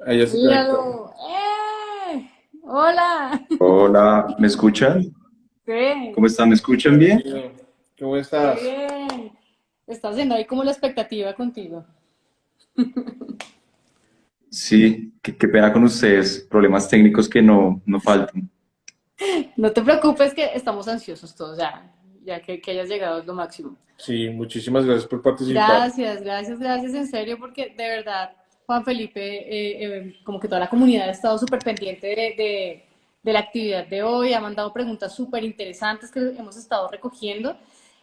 Ahí ya se conectó. Míralo. Hola. Hola, ¿me escuchan? ¿Qué? ¿Cómo están? ¿Me escuchan bien? Bienvenido. ¿Cómo Qué estás? bien. Está haciendo ahí como la expectativa contigo. Sí, qué pena con ustedes, problemas técnicos que no faltan. No te preocupes que estamos ansiosos todos ya que hayas llegado es lo máximo. Sí, muchísimas gracias por participar. Gracias, gracias, gracias en serio porque de verdad, Juan Felipe, como que toda la comunidad ha estado súper pendiente de la actividad de hoy, ha mandado preguntas súper interesantes que hemos estado recogiendo.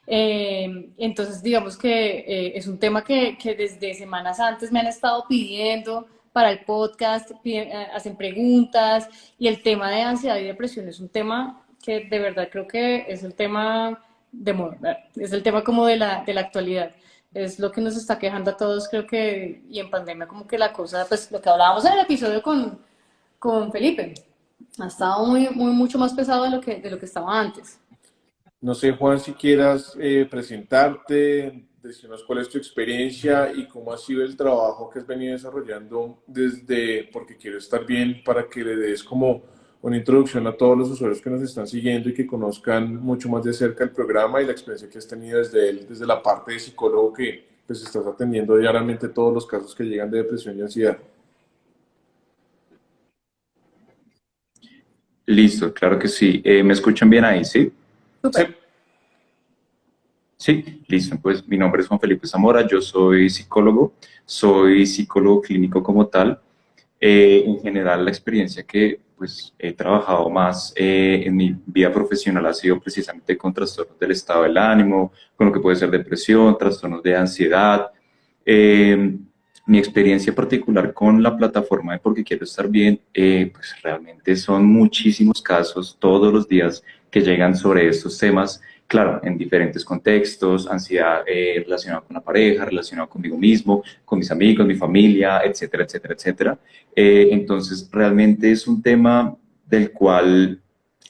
Entonces, digamos que es un tema que desde semanas antes me han estado pidiendo para el podcast, hacen preguntas y el tema de ansiedad y depresión es un tema que de verdad creo que es el tema de moda, ¿verdad? Es el tema como de la actualidad. Es lo que nos está quejando a todos, creo que, y en pandemia como que la cosa, pues lo que hablábamos en el episodio con Felipe, ha estado mucho más pesado de lo que estaba antes. No sé, Juan, si quieras presentarte, decirnos cuál es tu experiencia y cómo ha sido el trabajo que has venido desarrollando desde, porque quiero estar bien, para que le des como una introducción a todos los usuarios que nos están siguiendo y que conozcan mucho más de cerca el programa y la experiencia que has tenido desde él, desde la parte de psicólogo que pues estás atendiendo diariamente todos los casos que llegan de depresión y ansiedad. Listo, claro que sí. ¿Me escuchan bien ahí, sí? Sí. Súper. Sí, listo. Pues mi nombre es Juan Felipe Zamora, yo soy psicólogo clínico como tal. En general, la experiencia que pues, he trabajado más en mi vida profesional ha sido precisamente con trastornos del estado del ánimo, con lo que puede ser depresión, trastornos de ansiedad. Eh, Mi experiencia particular con la plataforma de Porque Quiero Estar Bien, pues realmente son muchísimos casos todos los días que llegan sobre estos temas, claro, en diferentes contextos, ansiedad relacionada con la pareja, relacionada conmigo mismo, con mis amigos, mi familia, etcétera, etcétera, etcétera. Entonces, realmente es un tema del cual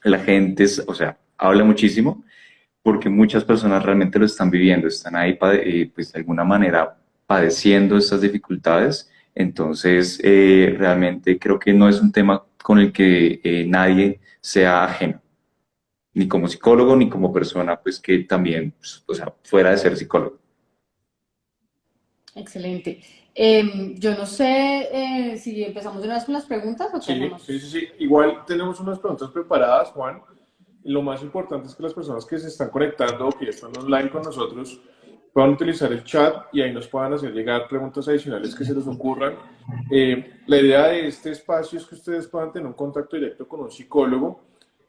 la gente, o sea, habla muchísimo porque muchas personas realmente lo están viviendo, están ahí, pues de alguna manera padeciendo estas dificultades. Entonces, realmente creo que no es un tema con el que nadie sea ajeno, ni como psicólogo, ni como persona, pues que también, pues, o sea, fuera de ser psicólogo. Excelente. Yo no sé si empezamos de una vez con las preguntas o qué Sí, sí, hacemos. sí, sí. Igual tenemos unas preguntas preparadas, Juan. Lo más importante es que las personas que se están conectando o que ya están online con nosotros puedan utilizar el chat y ahí nos puedan hacer llegar preguntas adicionales que se les ocurran. La idea de este espacio es que ustedes puedan tener un contacto directo con un psicólogo.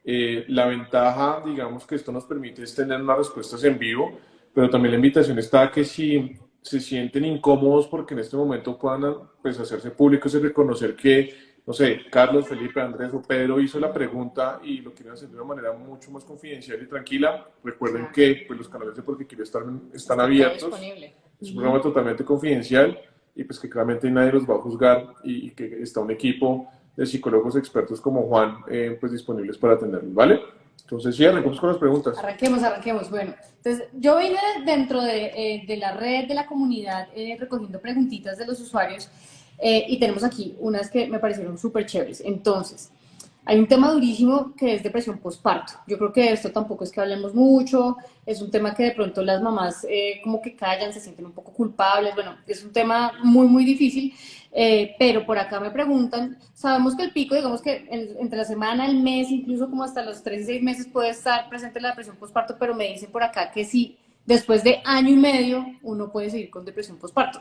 La ventaja, digamos, que esto nos permite es tener unas respuestas en vivo, pero también la invitación está a que si se sienten incómodos porque en este momento puedan pues, hacerse públicos y reconocer que, no sé, Carlos, Felipe, Andrés o Pedro hizo la pregunta y lo quieren hacer de una manera mucho más confidencial y tranquila. Recuerden Claro, que pues, los canales de Porque Quiero Estar están está todo abiertos, disponible. es un programa totalmente confidencial y pues que claramente nadie los va a juzgar y que está un equipo de psicólogos expertos como Juan pues disponibles para atenderlos, ¿vale? Entonces sí, arrancamos con las preguntas. Arranquemos, arranquemos. Bueno, entonces yo vine dentro de la red, de la comunidad, recogiendo preguntitas de los usuarios y tenemos aquí unas que me parecieron súper chéveres. Entonces, hay un tema durísimo que es depresión postparto. Yo creo que esto tampoco es que hablemos mucho, es un tema que de pronto las mamás como que callan, se sienten un poco culpables. Bueno, es un tema muy difícil, pero por acá me preguntan, sabemos que el pico, digamos que entre la semana, el mes, incluso como hasta los 3 y 6 meses puede estar presente la depresión postparto, pero me dicen por acá que sí, después de año y medio uno puede seguir con depresión postparto.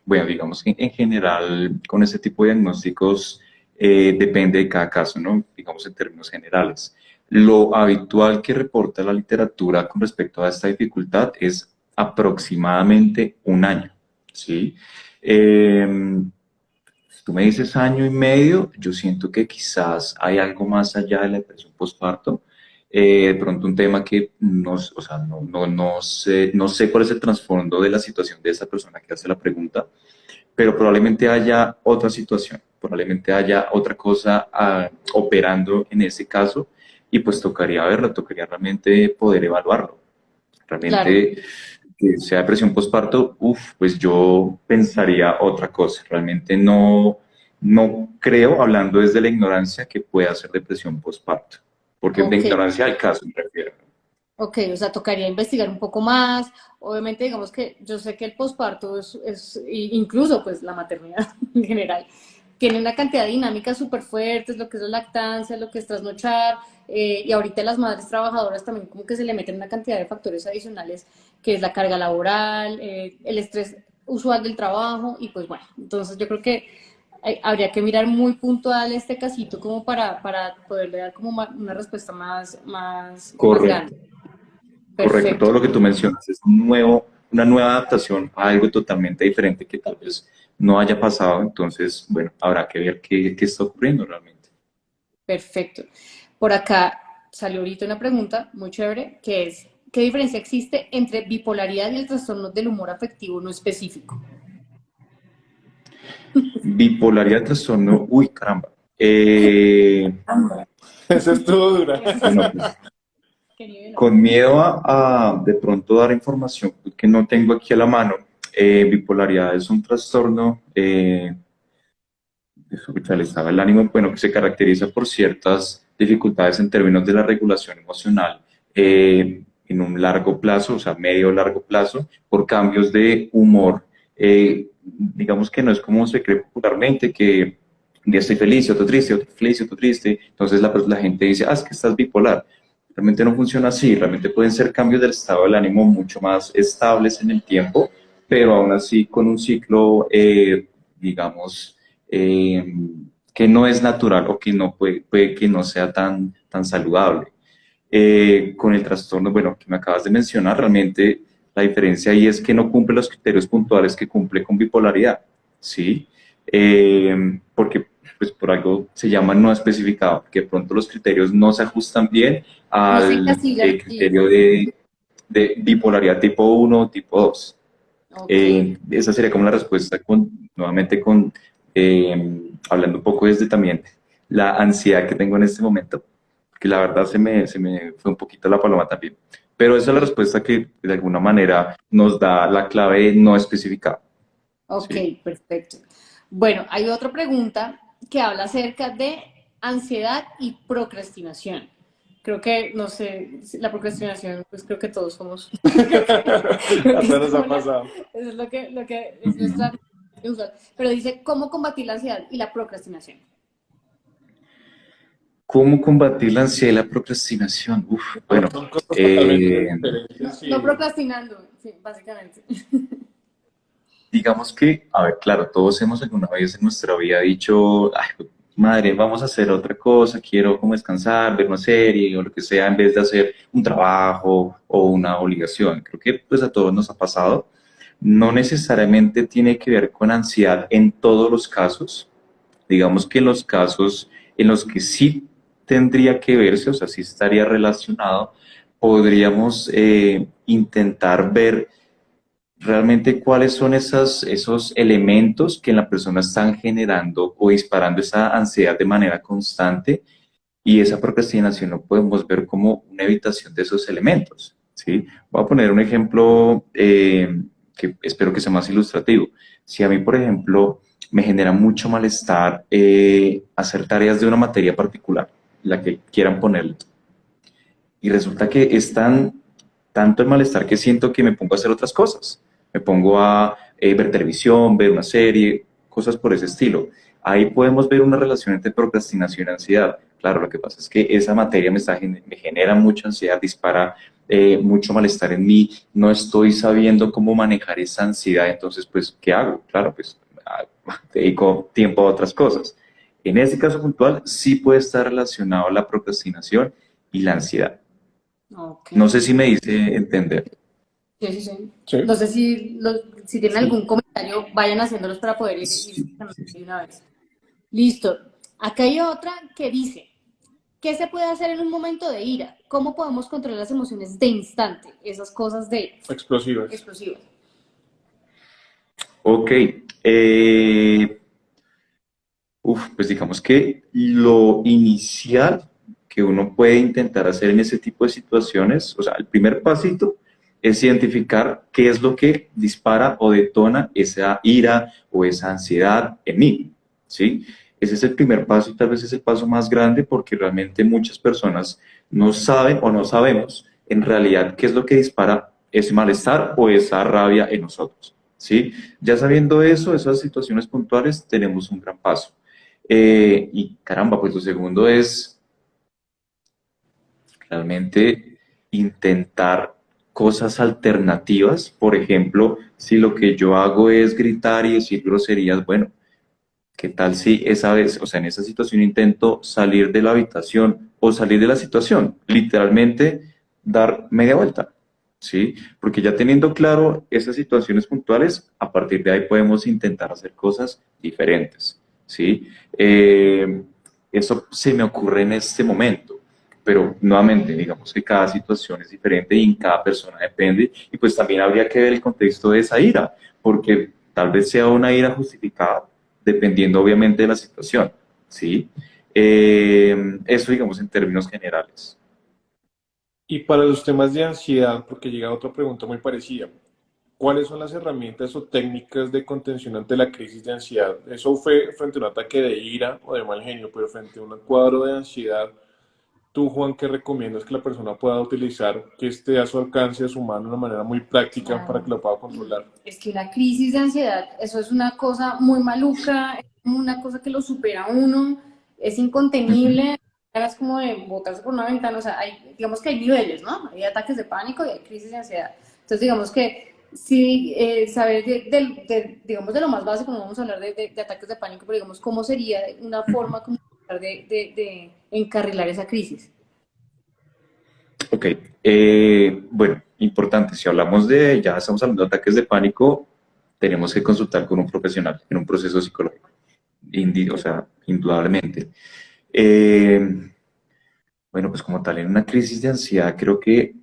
Bueno, digamos que en general con este tipo de diagnósticos depende de cada caso, ¿no? Digamos en términos generales. Lo habitual que reporta la literatura con respecto a esta dificultad es aproximadamente un año, ¿sí? Si tú me dices año y medio, yo siento que quizás hay algo más allá de la depresión postparto. De pronto un tema que no, o sea, no sé cuál es el trasfondo de la situación de esa persona que hace la pregunta, pero probablemente haya otra situación, probablemente haya otra cosa operando en ese caso y pues tocaría verlo, tocaría realmente poder evaluarlo. Claro. Realmente que sea depresión postparto, pues yo pensaría otra cosa. Realmente no creo, hablando desde la ignorancia, que pueda ser depresión postparto. Porque de Ok, ignorancia al caso, me refiero. ok, o sea, tocaría investigar un poco más. Obviamente, digamos que yo sé que el posparto incluso pues la maternidad en general, tiene una cantidad de dinámicas súper fuertes, lo que es la lactancia, lo que es trasnochar, y ahorita las madres trabajadoras también como que se le meten una cantidad de factores adicionales, que es la carga laboral, el estrés usual del trabajo, y pues bueno, entonces yo creo que habría que mirar muy puntual este casito como para poderle dar como una respuesta más Correcto. grande. Correcto, todo Perfecto, lo que tú mencionas es una nueva adaptación a algo totalmente diferente que tal vez no haya pasado, entonces, bueno, habrá que ver qué está ocurriendo realmente. perfecto. Por acá salió ahorita una pregunta muy chévere, que es, ¿qué diferencia existe entre bipolaridad y el trastorno del humor afectivo no específico? Bipolaridad, trastorno, uy, caramba. Esa estuvo dura. Eso sí, Bueno, pues qué nivel. con miedo a de pronto dar información que no tengo aquí a la mano, bipolaridad es un trastorno escuchar el estado del ánimo, bueno, que se caracteriza por ciertas dificultades en términos de la regulación emocional en un largo plazo, o sea, medio o largo plazo, por cambios de humor. Digamos que no es como se cree popularmente, que un día estoy feliz, otro triste, otro feliz, otro triste. Entonces la gente dice, es que estás bipolar. Realmente no funciona así, realmente pueden ser cambios del estado del ánimo mucho más estables en el tiempo, pero aún así con un ciclo, digamos, eh, que no es natural o que no puede que no sea tan saludable. Con el trastorno, bueno, que me acabas de mencionar, realmente la diferencia ahí es que no cumple los criterios puntuales que cumple con bipolaridad, ¿sí? Porque pues por algo se llama no especificado, que de pronto los criterios no se ajustan bien No se al encasillan, sí. criterio de bipolaridad tipo 1 o tipo 2. Ok, Esa sería como la respuesta nuevamente hablando un poco desde también la ansiedad que tengo en este momento, que la verdad se me fue un poquito la paloma también. Pero esa es la respuesta que de alguna manera nos da la clave no especificada. ok, ¿Sí? perfecto. Bueno, hay otra pregunta que habla acerca de ansiedad y procrastinación. Creo que, no sé, la procrastinación, pues creo que todos somos, creo que Hasta es nos como ha pasado. eso es lo que es Ujú. nuestra usual. Pero dice, ¿cómo combatir la ansiedad y la procrastinación? ¿Cómo combatir la ansiedad y la procrastinación? Bueno, Bueno, son cosas totalmente eh, No, diferentes no y procrastinando, sí, básicamente. digamos que, a ver, claro, todos hemos alguna vez en nuestra vida dicho, ay, madre, vamos a hacer otra cosa, quiero como descansar, ver una serie o lo que sea, en vez de hacer un trabajo o una obligación. Creo que pues a todos nos ha pasado. No necesariamente tiene que ver con ansiedad en todos los casos. Digamos que en los casos en los que sí tendría que verse, o sea, sí estaría relacionado, podríamos intentar ver realmente cuáles son esos elementos que en la persona están generando o disparando esa ansiedad de manera constante y esa procrastinación lo podemos ver como una evitación de esos elementos, ¿sí? Voy a poner un ejemplo que espero que sea más ilustrativo. Si a mí, por ejemplo, me genera mucho malestar hacer tareas de una materia particular, la que quieran ponerle, y resulta que es tanto el malestar que siento que me pongo a hacer otras cosas. Me pongo a ver televisión, ver una serie, cosas por ese estilo. Ahí podemos ver una relación entre procrastinación y ansiedad. Claro, lo que pasa es que esa materia me genera mucha ansiedad, dispara mucho malestar en mí, no estoy sabiendo cómo manejar esa ansiedad, entonces, pues, ¿qué hago? Claro, pues, dedico tiempo a otras cosas. En este caso puntual, sí puede estar relacionado la procrastinación y la ansiedad. Ok. No sé si me hice entender. Sí, sí, sí. No sí. sé si tienen Sí, algún comentario, vayan haciéndolos para poder ir sí, sí, de una vez. Listo. Acá hay otra que dice, ¿qué se puede hacer en un momento de ira? ¿Cómo podemos controlar las emociones de instante? Esas cosas de Explosivas. explosivas. ok. Pues digamos que lo inicial que uno puede intentar hacer en ese tipo de situaciones, o sea, el primer pasito es identificar qué es lo que dispara o detona esa ira o esa ansiedad en mí, ¿sí? Ese es el primer paso y tal vez es el paso más grande porque realmente muchas personas no saben o no sabemos en realidad qué es lo que dispara ese malestar o esa rabia en nosotros, ¿sí? Ya sabiendo eso, esas situaciones puntuales, tenemos un gran paso. Y caramba, pues lo segundo es realmente intentar cosas alternativas. Por ejemplo, si lo que yo hago es gritar y decir groserías, bueno, ¿qué tal si esa vez, o sea, en esa situación intento salir de la habitación o salir de la situación? Literalmente dar media vuelta, ¿sí? Porque ya teniendo claro esas situaciones puntuales, a partir de ahí podemos intentar hacer cosas diferentes, ¿sí? Eso se me ocurre en este momento. Pero nuevamente, digamos que cada situación es diferente y en cada persona depende. Y pues también habría que ver el contexto de esa ira, porque tal vez sea una ira justificada, dependiendo obviamente de la situación, ¿sí? Eso digamos en términos generales. Y para los temas de ansiedad, porque llega otra pregunta muy parecida, ¿cuáles son las herramientas o técnicas de contención ante la crisis de ansiedad? Eso fue frente a un ataque de ira o de mal genio, pero frente a un cuadro de ansiedad, tú, Juan, ¿qué recomiendas que la persona pueda utilizar que esté a su alcance, a su mano, de una manera muy práctica para Claro. que lo pueda controlar? Es que la crisis de ansiedad, eso es una cosa muy maluca, es como una cosa que lo supera a uno, es Ujú. incontenible, es como de botarse por una ventana, o sea, digamos que hay niveles, ¿no? Hay ataques de pánico y hay crisis de ansiedad. Entonces, digamos que sí, saber, digamos, de lo más básico, no vamos a hablar de ataques de pánico, pero digamos, ¿cómo sería una Ujú. forma como de encarrilar esa crisis? Ok, bueno, importante, si hablamos de, ya estamos hablando de ataques de pánico, tenemos que consultar con un profesional en un proceso psicológico, o sea, indudablemente. Eh, bueno, pues como tal, en una crisis de ansiedad creo que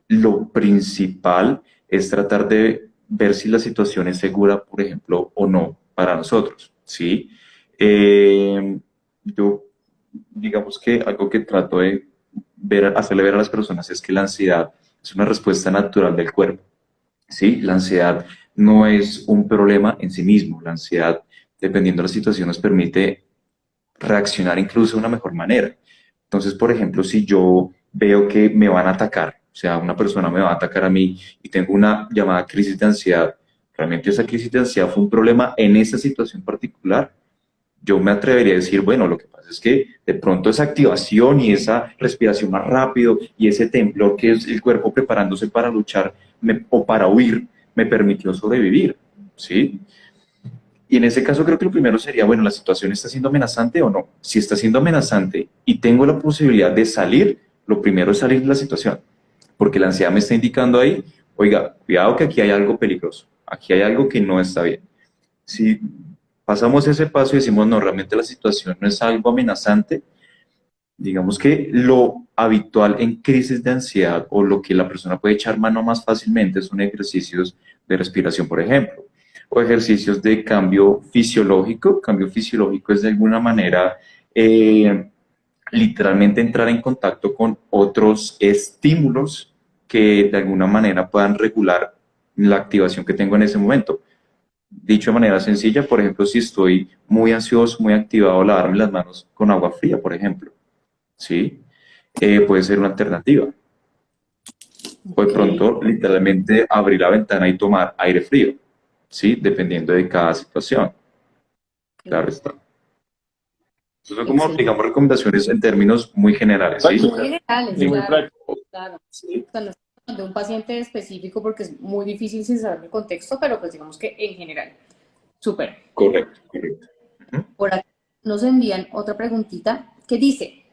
lo principal es tratar de ver si la situación es segura, por ejemplo, o no para nosotros, ¿sí? Yo, digamos que algo que trato de ver, hacerle ver a las personas es que la ansiedad es una respuesta natural del cuerpo, ¿sí? La ansiedad no es un problema en sí mismo. La ansiedad, dependiendo de la situación, nos permite reaccionar incluso de una mejor manera. Entonces, por ejemplo, si yo veo que me van a atacar, o sea, una persona me va a atacar a mí y tengo una llamada crisis de ansiedad, realmente esa crisis de ansiedad fue un problema en esa situación particular, yo me atrevería a decir, bueno, lo que pasa es que de pronto esa activación y esa respiración más rápido y ese temblor que es el cuerpo preparándose para luchar o para huir me permitió sobrevivir, ¿sí? Y en ese caso creo que lo primero sería, bueno, ¿la situación está siendo amenazante o no? Si está siendo amenazante y tengo la posibilidad de salir, lo primero es salir de la situación, porque la ansiedad me está indicando ahí, oiga, cuidado que aquí hay algo peligroso, aquí hay algo que no está bien. Si pasamos ese paso y decimos, no, realmente la situación no es algo amenazante, digamos que lo habitual en crisis de ansiedad o lo que la persona puede echar mano más fácilmente son ejercicios de respiración, por ejemplo, o ejercicios de cambio fisiológico. Cambio fisiológico es de alguna manera literalmente entrar en contacto con otros estímulos que de alguna manera puedan regular la activación que tengo en ese momento. Dicho de manera sencilla, por ejemplo, si estoy muy ansioso, muy activado, lavarme las manos con agua fría, por ejemplo, ¿sí? Puede ser una alternativa. O de Ok, pronto, literalmente, abrir la ventana y tomar aire frío, ¿sí? Dependiendo de cada situación. Claro ok, está. Eso son como, excelente. digamos, recomendaciones en términos muy generales, ¿sí? Muy Práctica generales, y muy claro, práctica. claro. Sí, O sea, no estamos hablando de un paciente específico porque es muy difícil sin saber el contexto, pero pues digamos que en general. Súper. correcto, correcto. Ujú. Por aquí nos envían otra preguntita que dice,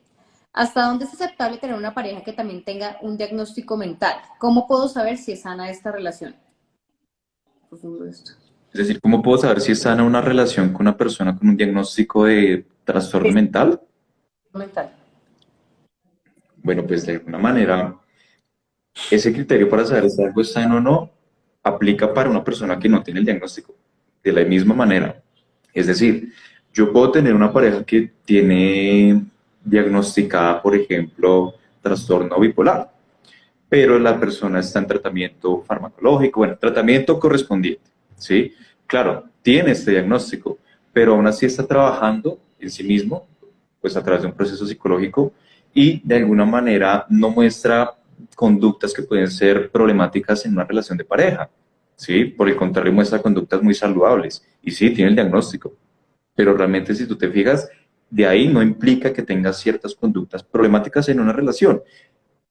¿hasta dónde es aceptable tener una pareja que también tenga un diagnóstico mental? ¿Cómo puedo saber si es sana esta relación? Profundo esto. Es decir, ¿cómo puedo saber si es sana una relación con una persona con un diagnóstico de trastorno Es mental? mental. Bueno, pues de alguna manera, ese criterio para saber si algo es sano o no aplica para una persona que no tiene el diagnóstico. De la misma manera. Es decir, yo puedo tener una pareja que tiene diagnosticada, por ejemplo, trastorno bipolar. pero la persona está en tratamiento farmacológico, bueno, tratamiento correspondiente, ¿sí? Claro, tiene este diagnóstico, pero aún así está trabajando en sí mismo, pues a través de un proceso psicológico y de alguna manera no muestra conductas que pueden ser problemáticas en una relación de pareja, ¿sí? Por el contrario, muestra conductas muy saludables y sí, tiene el diagnóstico, pero realmente si tú te fijas, de ahí no implica que tengas ciertas conductas problemáticas en una relación.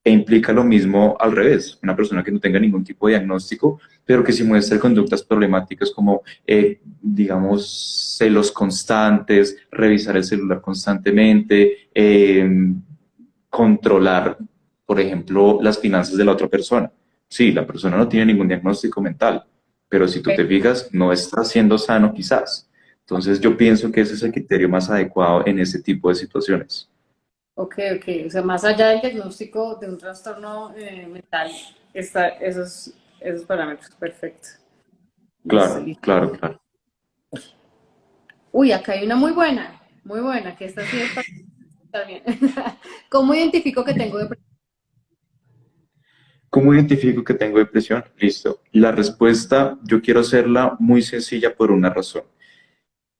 E implica lo mismo al revés, una persona que no tenga ningún tipo de diagnóstico, pero que sí muestre conductas problemáticas como, digamos, celos constantes, revisar el celular constantemente, controlar, por ejemplo, las finanzas de la otra persona. Sí, la persona no tiene ningún diagnóstico mental, pero si tú te fijas, no está siendo sano quizás. Entonces yo pienso que ese es el criterio más adecuado en ese tipo de situaciones. Ok, ok. O sea, más allá del diagnóstico de un trastorno mental, está esos parámetros. Perfecto. Listo, Claro, listo. claro, claro. Uy, acá hay una muy buena, que esta sí está bien. ¿Cómo identifico que tengo depresión? ¿Cómo identifico que tengo depresión? Listo. La respuesta yo quiero hacerla muy sencilla por una razón.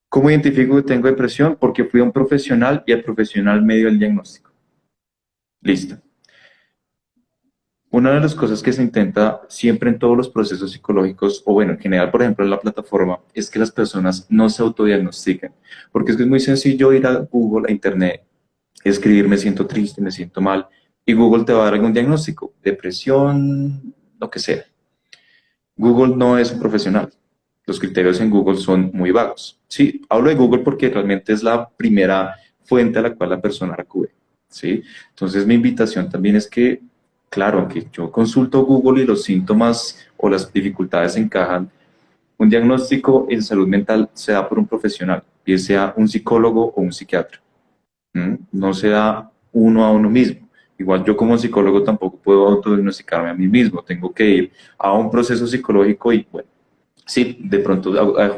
¿Cómo identifico que tengo depresión? Porque fui a un profesional y el profesional me dio el diagnóstico. Listo. Una de las cosas que se intenta siempre en todos los procesos psicológicos, o bueno, en general, por ejemplo, en la plataforma, es que las personas no se autodiagnostiquen. Porque es que es muy sencillo ir a Google, a Internet, escribir me siento triste, me siento mal, y Google te va a dar algún diagnóstico, depresión, lo que sea. Google no es un profesional. Los criterios en Google son muy vagos. Sí, hablo de Google porque realmente es la primera fuente a la cual la persona acude. ¿Sí? Entonces mi invitación también es que, claro, aunque yo consulto Google y los síntomas o las dificultades encajan, un diagnóstico en salud mental se da por un profesional, bien sea un psicólogo o un psiquiatra. No se da uno a uno mismo. Igual yo como psicólogo tampoco puedo autodiagnosticarme a mí mismo, tengo que ir a un proceso psicológico y bueno, sí, de pronto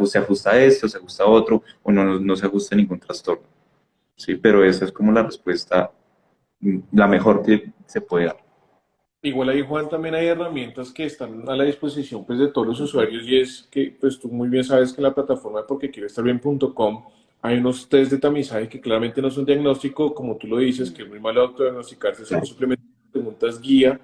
se ajusta a esto, se ajusta a otro, o no se ajusta a ningún trastorno. Sí, pero esa es como la respuesta, la mejor que se puede dar. Igual ahí, Juan, también hay herramientas que están a la disposición pues, de todos los usuarios y es que pues, tú muy bien sabes que en la plataforma de porquequieroestarbien.com hay unos test de tamizaje que claramente no son diagnóstico, como tú lo dices, que es muy malo autodiagnosticarse, son simplemente preguntas guía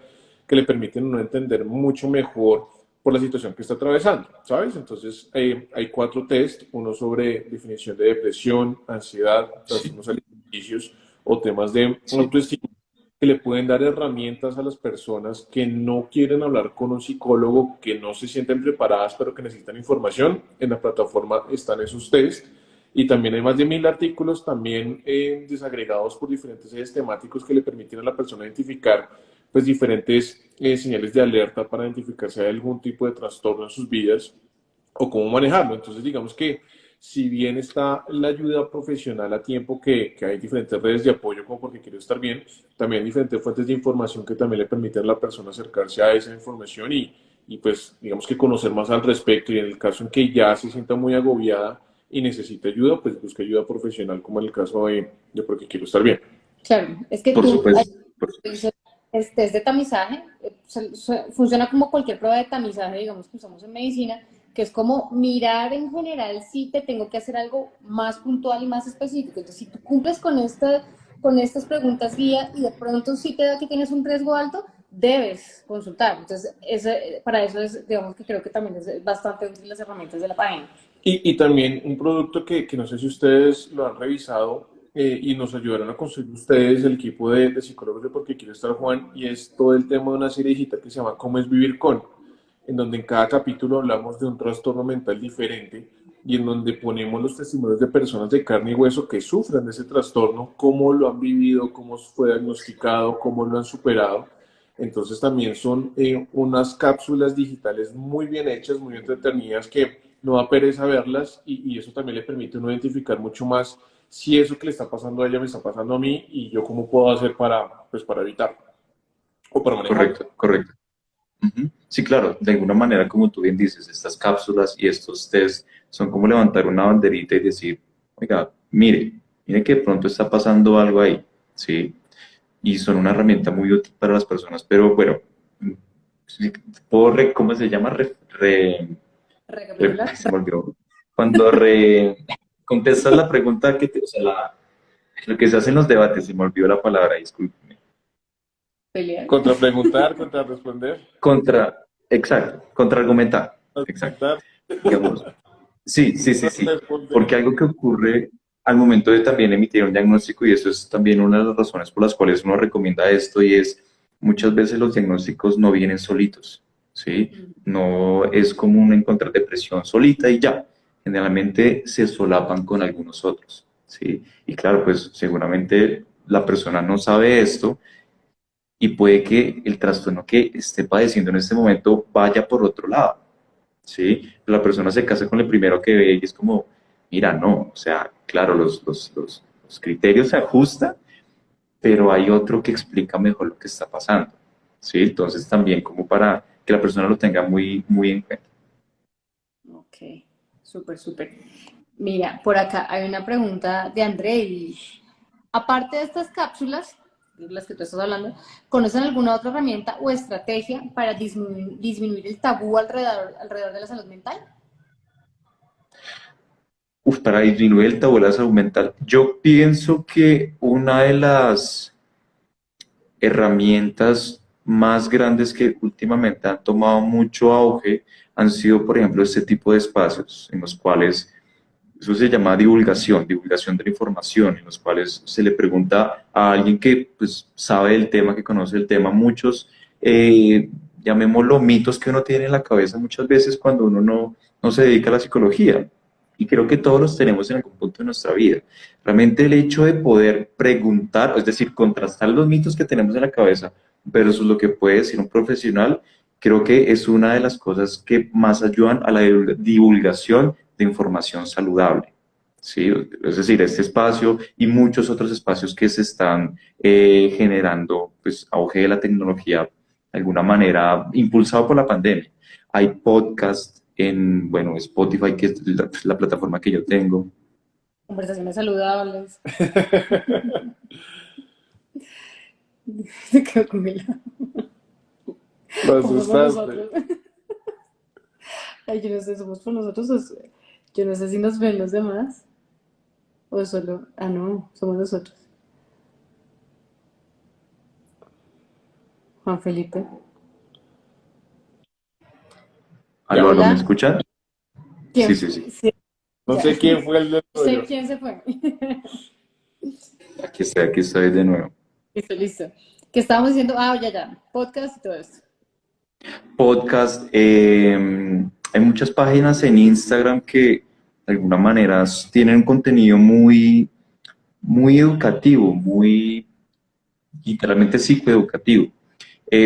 que le permiten a uno entender mucho mejor por la situación que está atravesando, ¿sabes? Entonces, hay 4 test, uno sobre definición de depresión, ansiedad, Sí, trastornos alimenticios o temas de sí, autoestima que le pueden dar herramientas a las personas que no quieren hablar con un psicólogo, que no se sienten preparadas, pero que necesitan información. En la plataforma están esos test y también hay más de 1000 artículos también desagregados por diferentes ejes temáticos que le permiten a la persona identificar pues diferentes señales de alerta para identificar si hay algún tipo de trastorno en sus vidas o cómo manejarlo. Entonces, digamos que si bien está la ayuda profesional a tiempo, que hay diferentes redes de apoyo como porque quiero estar bien, también hay diferentes fuentes de información que también le permiten a la persona acercarse a esa información y pues digamos que conocer más al respecto y en el caso en que ya se sienta muy agobiada y necesita ayuda, pues busque ayuda profesional como en el caso de porque quiero estar bien. Claro, es que por tú supuesto, por dices, supuesto. test de tamizaje, funciona como cualquier prueba de tamizaje, digamos que usamos en medicina, que es como mirar en general si te tengo que hacer algo más puntual y más específico. Entonces, si tú cumples con estas preguntas guía y de pronto sí te da que tienes un riesgo alto, debes consultar. Entonces, para eso es, digamos que creo que también es bastante útil las herramientas de la página. Y también un producto que no sé si ustedes lo han revisado y nos ayudaron a conseguir ustedes, el equipo de psicólogos de Porque Quiero Estar Juan, y es todo el tema de una serie digital que se llama ¿Cómo es vivir con? En donde en cada capítulo hablamos de un trastorno mental diferente y en donde ponemos los testimonios de personas de carne y hueso que sufren de ese trastorno, cómo lo han vivido, cómo fue diagnosticado, cómo lo han superado. Entonces también son unas cápsulas digitales muy bien hechas, muy entretenidas, que no da pereza verlas y eso también le permite a uno identificar mucho más si eso que le está pasando a ella me está pasando a mí y yo cómo puedo hacer pues, para evitarlo o para manejarlo. Correcto, correcto. Ujú. Sí, claro, de alguna manera, como tú bien dices, estas cápsulas y estos test son como levantar una banderita y decir, oiga, mire que de pronto está pasando algo ahí, ¿sí? Y son una herramienta muy útil para las personas, pero bueno, ¿cómo se llama? Recapitular. Se me olvidó. Cuando contestas la pregunta o sea, lo que se hace en los debates, se me olvidó la palabra, discúlpeme. Pelear. Contrapreguntar, contrarresponder, Exacto, contraargumentar, exacto. argumentar, Digamos, sí. responder. Porque algo que ocurre al momento de también emitir un diagnóstico, y eso es también una de las razones por las cuales uno recomienda esto, y es muchas veces los diagnósticos no vienen solitos, ¿sí? No es común encontrar depresión solita y ya. Generalmente se solapan con algunos otros, ¿sí? Y claro, pues seguramente la persona no sabe esto y puede que el trastorno que esté padeciendo en este momento vaya por otro lado, ¿sí? La persona se casa con el primero que ve y es como, mira, no, o sea, claro, los criterios se ajustan, pero hay otro que explica mejor lo que está pasando, ¿sí? Entonces también como para que la persona lo tenga muy, muy en cuenta. Ok, súper. Mira, por acá hay una pregunta de André y aparte de estas cápsulas, de las que tú estás hablando, ¿conocen alguna otra herramienta o estrategia para disminuir el tabú alrededor de la salud mental? Para disminuir el tabú de la salud mental, yo pienso que una de las herramientas más grandes que últimamente han tomado mucho auge han sido, por ejemplo, este tipo de espacios en los cuales eso se llama divulgación de la información, en los cuales se le pregunta a alguien que pues, sabe del tema, que conoce el tema, muchos, llamémoslo mitos que uno tiene en la cabeza muchas veces cuando uno no se dedica a la psicología. Y creo que todos los tenemos en algún punto de nuestra vida. Realmente el hecho de poder preguntar, es decir, contrastar los mitos que tenemos en la cabeza versus lo que puede decir un profesional, creo que es una de las cosas que más ayudan a la divulgación de información saludable. ¿Sí? Es decir, este espacio y muchos otros espacios que se están generando, pues, auge de la tecnología, de alguna manera, impulsado por la pandemia. Hay podcasts en, bueno, Spotify, que es la plataforma que yo tengo. Conversaciones saludables. Se quedó congelado. Lo Somos por asustaste. nosotros. Ay, yo no sé, somos por nosotros. Yo no sé si nos ven los demás. O solo. Ah, no, somos nosotros. Juan Felipe. ¿Aló, aló, me Hola. escuchan? ¿Quién? Sí. Sí, No ya. sé quién fue el del No sé rollo. quién se fue. Aquí estoy de nuevo. Listo. ¿Qué estábamos diciendo? Ah, ya. Podcast y todo esto. Podcast, hay muchas páginas en Instagram que de alguna manera tienen un contenido muy, muy educativo, muy literalmente psicoeducativo.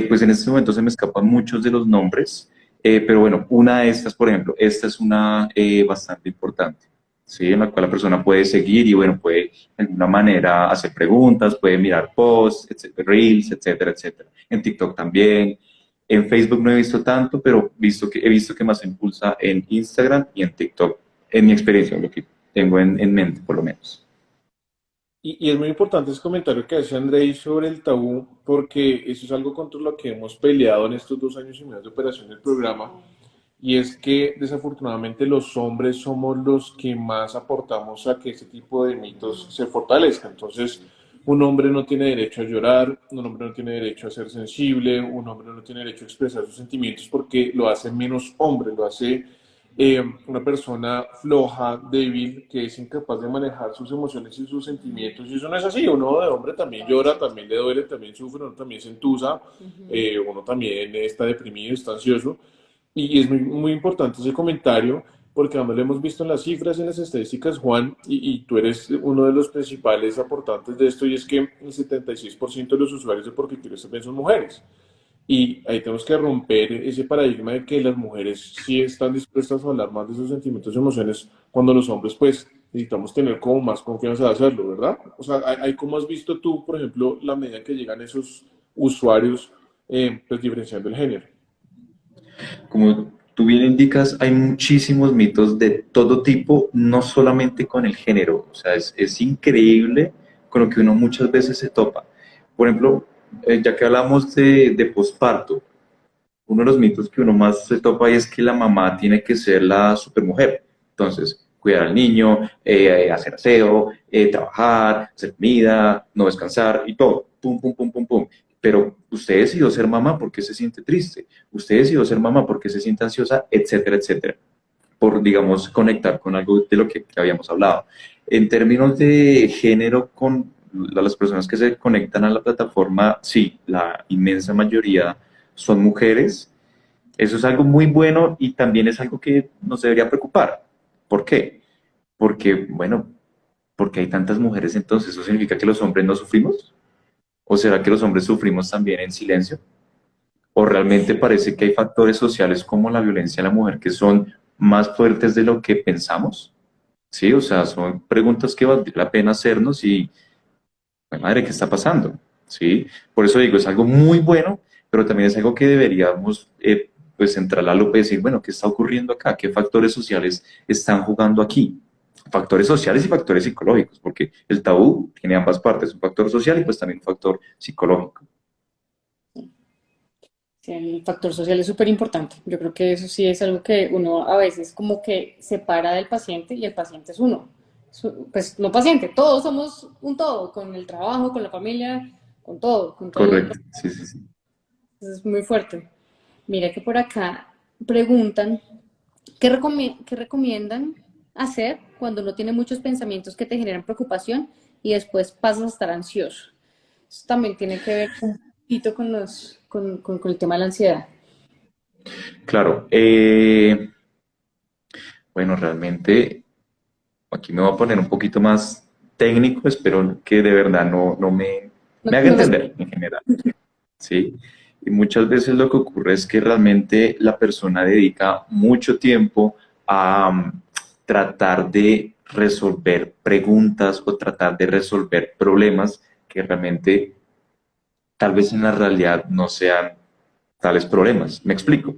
Pues en este momento se me escapan muchos de los nombres, pero bueno, una de estas, por ejemplo, esta es una bastante importante, ¿sí? En la cual la persona puede seguir y bueno, puede de alguna manera hacer preguntas, puede mirar posts, etcétera, reels, etcétera. En TikTok también. En Facebook no he visto tanto, pero he visto que más se impulsa en Instagram y en TikTok, en mi experiencia, lo que tengo en mente, por lo menos. Y es muy importante ese comentario que hace Andrei sobre el tabú, porque eso es algo contra lo que hemos peleado en estos 2 años y medio de operación del programa, y es que desafortunadamente los hombres somos los que más aportamos a que este tipo de mitos se fortalezcan. Entonces, un hombre no tiene derecho a llorar, un hombre no tiene derecho a ser sensible, un hombre no tiene derecho a expresar sus sentimientos porque lo hace menos hombre, lo hace una persona floja, débil, que es incapaz de manejar sus emociones y sus sentimientos. Y eso no es así. Uno de hombre también llora, también le duele, también sufre, uno también se entusa, uno también está deprimido, está ansioso. Y es muy importante ese comentario porque además lo hemos visto en las cifras, en las estadísticas, Juan, y tú eres uno de los principales aportantes de esto, y es que el 76% de los usuarios de Porque Quiero Estar Bien son mujeres. Y ahí tenemos que romper ese paradigma de que las mujeres sí están dispuestas a hablar más de sus sentimientos y emociones cuando los hombres pues necesitamos tener como más confianza de hacerlo, ¿verdad? O sea, hay cómo has visto tú, por ejemplo, la medida que llegan esos usuarios, pues diferenciando el género. Como tú bien indicas, hay muchísimos mitos de todo tipo, no solamente con el género. O sea, es increíble con lo que uno muchas veces se topa. Por ejemplo, ya que hablamos de posparto, uno de los mitos que uno más se topa ahí es que la mamá tiene que ser la supermujer. Entonces, cuidar al niño, hacer aseo, trabajar, hacer comida, no descansar y todo. Pum, pum, pum, pum, pum. Pero usted decidió ser mamá porque se siente triste. Usted decidió ser mamá porque se siente ansiosa, etcétera, etcétera. Por, digamos, conectar con algo de lo que habíamos hablado. En términos de género, con las personas que se conectan a la plataforma, sí, la inmensa mayoría son mujeres. Eso es algo muy bueno y también es algo que nos debería preocupar. ¿Por qué? Porque, bueno, porque hay tantas mujeres, entonces, ¿eso significa que los hombres no sufrimos? ¿O será que los hombres sufrimos también en silencio? ¿O realmente parece que hay factores sociales como la violencia a la mujer que son más fuertes de lo que pensamos? Sí, o sea, son preguntas que vale la pena hacernos y, madre, ¿qué está pasando? Sí, por eso digo, es algo muy bueno, pero también es algo que deberíamos, pues, entrar a la lupa y decir, bueno, ¿qué está ocurriendo acá? ¿Qué factores sociales están jugando aquí? Factores sociales y factores psicológicos, porque el tabú tiene ambas partes, un factor social y pues también un factor psicológico. Sí, el factor social es súper importante. Yo creo que eso sí es algo que uno a veces como que separa del paciente y el paciente es uno. Pues no paciente, todos somos un todo, con el trabajo, con la familia, con todo. Correcto, sí, sí, sí. Eso es muy fuerte. Mira que por acá preguntan, ¿qué recomiendan hacer cuando no tiene muchos pensamientos que te generan preocupación y después pasas a estar ansioso? Eso también tiene que ver un poquito con con el tema de la ansiedad. Claro, bueno, realmente aquí me voy a poner un poquito más técnico, espero que de verdad me haga No nos- entender en general, ¿sí? Y muchas veces lo que ocurre es que realmente la persona dedica mucho tiempo a tratar de resolver preguntas o tratar de resolver problemas que realmente tal vez en la realidad no sean tales problemas. ¿Me explico?